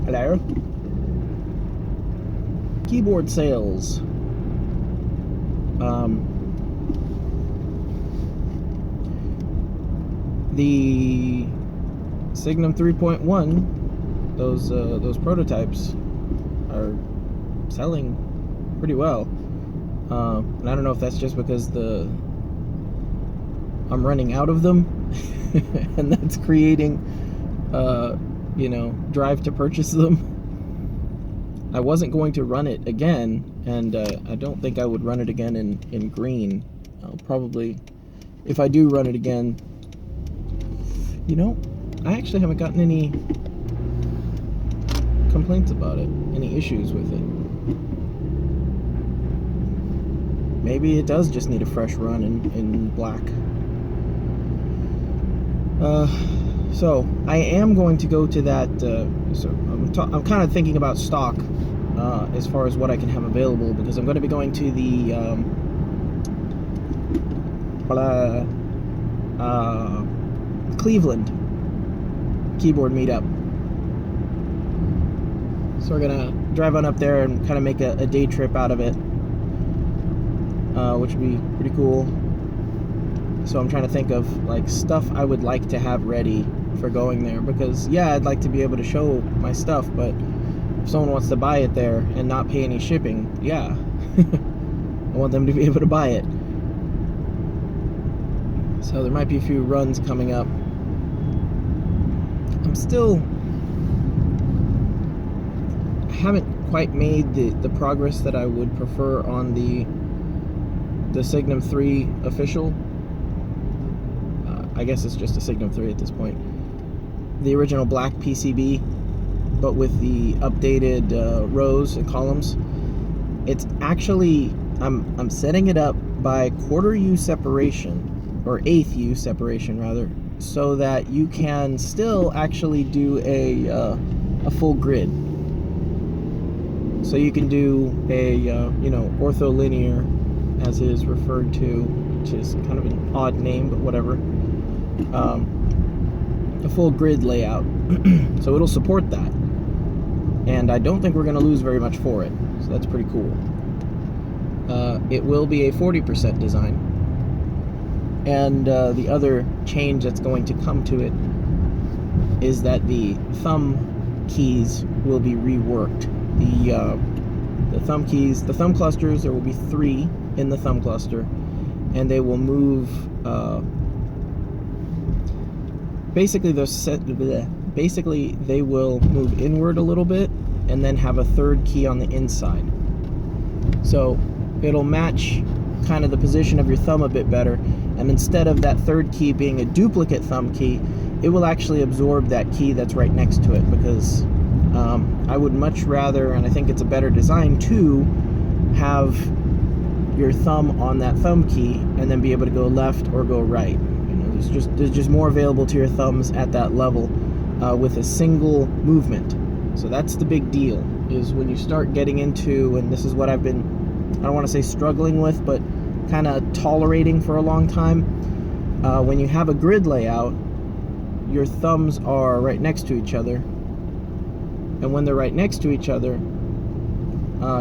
Hello. Keyboard sales. The Signum 3.1, those prototypes are selling pretty well. And I don't know if that's just because I'm running out of them, and that's creating, drive to purchase them. I wasn't going to run it again, and I don't think I would run it again in green. I'll probably, if I do run it again, I actually haven't gotten any complaints about it, any issues with it. Maybe it does just need a fresh run in black. So I am going to go to that. So I'm kind of thinking about stock as far as what I can have available, because I'm going to be going to the Cleveland keyboard meetup. So we're gonna drive on up there and kind of make a day trip out of it, which would be pretty cool. So I'm trying to think of like stuff I would like to have ready for going there, because I'd like to be able to show my stuff, but if someone wants to buy it there and not pay any shipping, I want them to be able to buy it. So there might be a few runs coming up. I haven't quite made the progress that I would prefer on the Signum 3 official. I guess it's just a Signum 3 at this point. The original black PCB, but with the updated rows and columns. It's actually, I'm setting it up by quarter U separation, or eighth U separation rather, so that you can still actually do a full grid. So you can do a ortholinear, as it is referred to, which is kind of an odd name, but whatever. A full grid layout. So it'll support that, and I don't think we're going to lose very much for it, so that's pretty cool. It will be a 40% design, and the other change that's going to come to it is that the thumb keys will be reworked. The thumb keys, the thumb clusters, there will be 3 in the thumb cluster, and they will move. Basically, they will move inward a little bit, and then have a 3rd key on the inside. So it'll match kind of the position of your thumb a bit better, and instead of that 3rd key being a duplicate thumb key, it will actually absorb that key that's right next to it, because I would much rather, and I think it's a better design, to have your thumb on that thumb key and then be able to go left or go right. There's just more available to your thumbs at that level with a single movement. So that's the big deal, is when you start getting into, and this is what I've been, I don't want to say struggling with, but kind of tolerating for a long time. When you have a grid layout, your thumbs are right next to each other, and when they're right next to each other,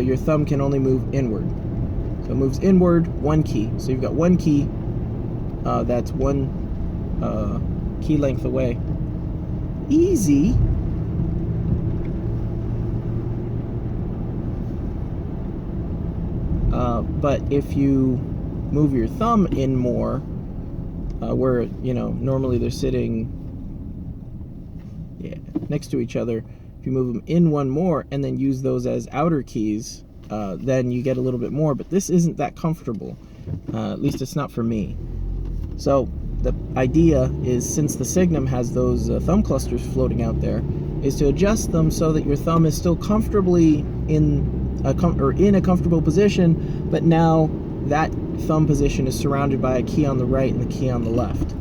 your thumb can only move inward. So it moves inward 1 key. So you've got 1 key that's 1 key length away. Easy. But if you move your thumb in more, where normally they're sitting next to each other, if you move them in 1 more and then use those as outer keys, then you get a little bit more. But this isn't that comfortable. At least it's not for me. So the idea is, since the Signum has those thumb clusters floating out there, is to adjust them so that your thumb is still comfortably in a comfortable position, but now that thumb position is surrounded by a key on the right and the key on the left.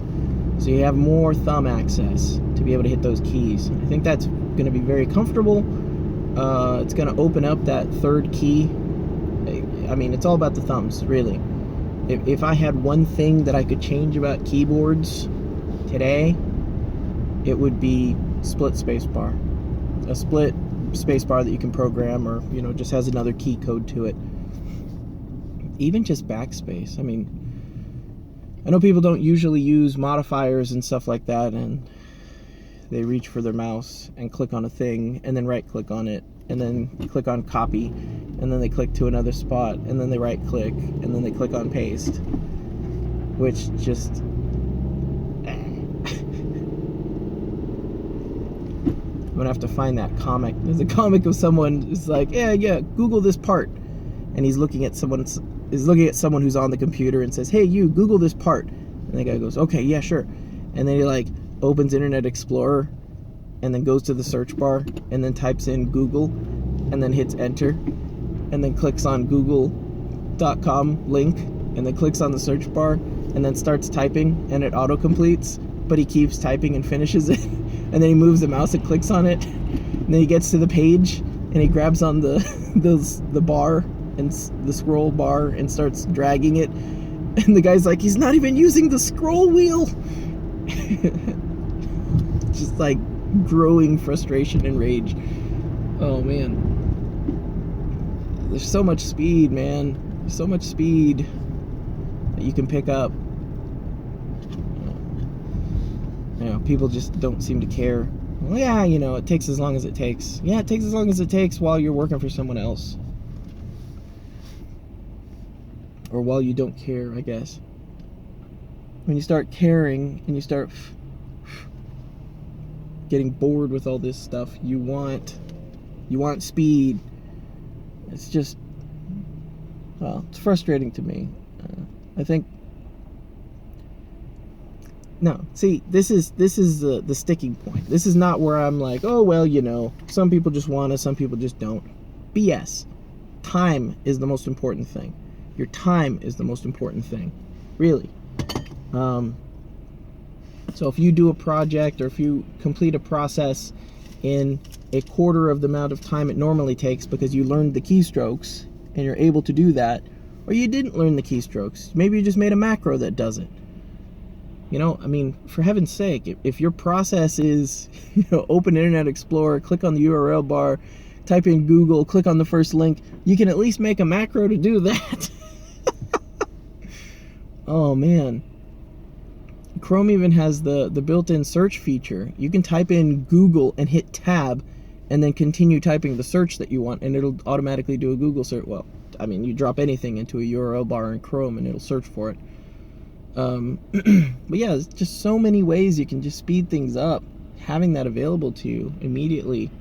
So you have more thumb access to be able to hit those keys. I think that's going to be very comfortable. It's going to open up that 3rd key. I mean, it's all about the thumbs, really. If I had one thing that I could change about keyboards today, it would be split spacebar. A split space bar that you can program, or just has another key code to it. Even just backspace. I mean, I know people don't usually use modifiers and stuff like that, and they reach for their mouse and click on a thing and then right click on it and then click on copy, and then they click to another spot and then they right click and then they click on paste, which just I'm gonna have to find that comic. There's a comic of someone who's like, yeah, Google this part, and he's looking at someone who's on the computer and says, hey, you Google this part, and the guy goes, okay, yeah, sure, and then he like opens Internet Explorer and then goes to the search bar and then types in Google and then hits enter and then clicks on google.com link and then clicks on the search bar and then starts typing and it auto-completes, but he keeps typing and finishes it. And then he moves the mouse and clicks on it, and then he gets to the page and he grabs on the bar and the scroll bar and starts dragging it, and the guy's like, he's not even using the scroll wheel. Just like growing frustration and rage. Oh man, there's so much speed, man. There's so much speed that you can pick up. People just don't seem to care. Well, yeah, it takes as long as it takes. Yeah, it takes as long as it takes while you're working for someone else. Or while you don't care, I guess. When you start caring and you start getting bored with all this stuff, you want speed. It's just, well, it's frustrating to me. I think. No, see, this is the sticking point. This is not where I'm like, oh, well, some people just want to, some people just don't. BS. Time is the most important thing. Your time is the most important thing. Really. So if you do a project or if you complete a process in a quarter of the amount of time it normally takes because you learned the keystrokes and you're able to do that, or you didn't learn the keystrokes, maybe you just made a macro that does it. I mean, for heaven's sake, if your process is, open Internet Explorer, click on the URL bar, type in Google, click on the first link, you can at least make a macro to do that. Oh, man. Chrome even has the built-in search feature. You can type in Google and hit tab and then continue typing the search that you want, and it'll automatically do a Google search. Well, I mean, you drop anything into a URL bar in Chrome and it'll search for it. But yeah, there's just so many ways you can just speed things up. Having that available to you immediately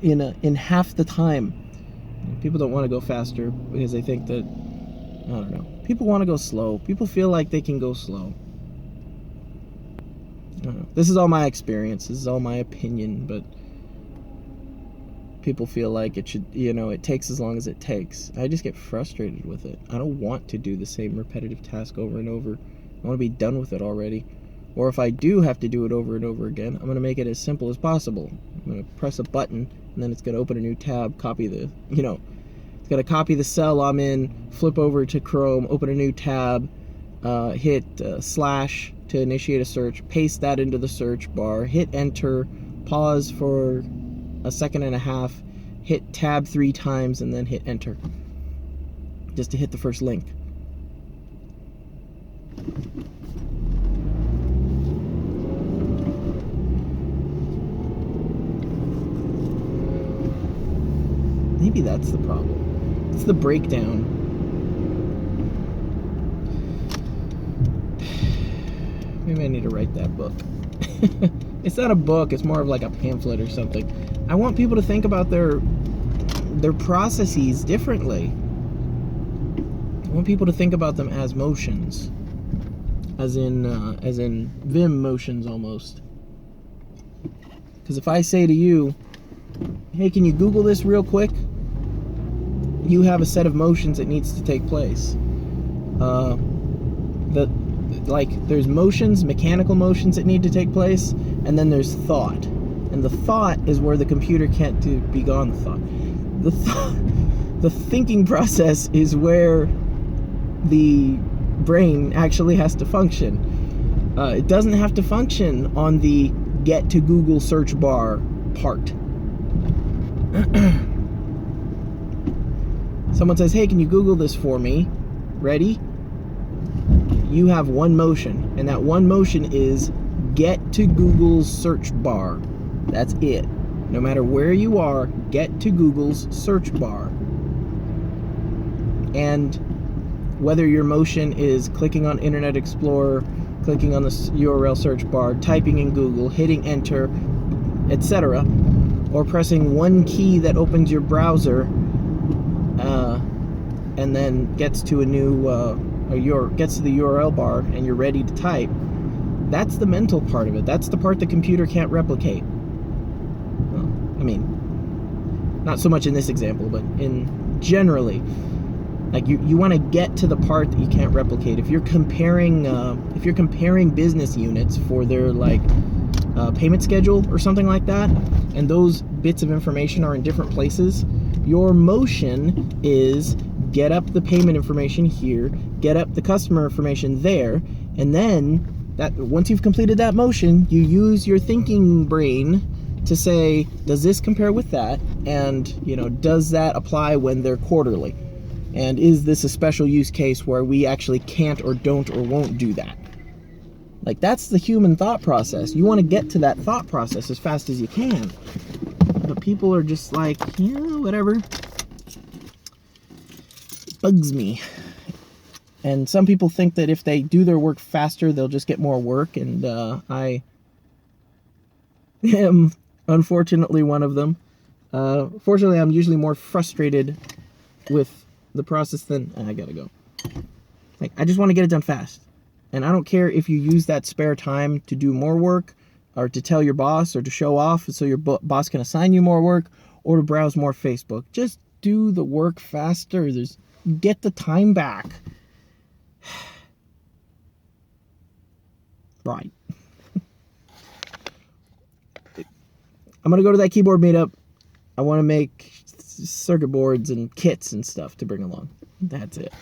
in half the time. People don't want to go faster because they think that, I don't know, people want to go slow. People feel like they can go slow. I don't know. This is all my experience. This is all my opinion, but people feel like it should, it takes as long as it takes. I just get frustrated with it. I don't want to do the same repetitive task over and over. I want to be done with it already. Or if I do have to do it over and over again, I'm going to make it as simple as possible. I'm going to press a button, and then it's going to open a new tab, copy the, it's going to copy the cell I'm in, flip over to Chrome, open a new tab, hit slash to initiate a search, paste that into the search bar, hit enter, pause for a second and a half, hit tab 3 times, and then hit enter just to hit the first link. Maybe that's the problem. It's the breakdown. Maybe I need to write that book. It's not a book, it's more of like a pamphlet or something. I want people to think about their processes differently. I want people to think about them as motions. As in Vim motions almost. Because if I say to you, hey, can you Google this real quick? You have a set of motions that needs to take place. There's motions, mechanical motions that need to take place, and then there's thought. And the thought is where the computer can't be gone. The thinking process is where the brain actually has to function. It doesn't have to function on the get to Google search bar part. Someone says, hey, can you Google this for me? Ready? You have one motion, and that one motion is get to Google's search bar. That's it. No matter where you are, get to Google's search bar. And whether your motion is clicking on Internet Explorer, clicking on the URL search bar, typing in Google, hitting enter, etc., or pressing one key that opens your browser and then gets to a new gets to the URL bar and you're ready to type. That's the mental part of it. That's the part the computer can't replicate. Well, I mean, not so much in this example, but in generally, like you want to get to the part that you can't replicate. If you're comparing business units for their payment schedule or something like that, and those bits of information are in different places, your motion is get up the payment information here, get up the customer information there, and then once you've completed that motion, you use your thinking brain to say, does this compare with that? And, does that apply when they're quarterly? And is this a special use case where we actually can't or don't or won't do that? Like, that's the human thought process. You want to get to that thought process as fast as you can. But people are just like, whatever. Bugs me. And some people think that if they do their work faster, they'll just get more work. And I am, unfortunately, one of them. Fortunately, I'm usually more frustrated with the process than... I gotta go. Like, I just want to get it done fast. And I don't care if you use that spare time to do more work, or to tell your boss, or to show off so your boss can assign you more work, or to browse more Facebook. Just do the work faster. Get the time back. Right. I'm gonna go to that keyboard meetup. I want to make circuit boards and kits and stuff to bring along. That's it.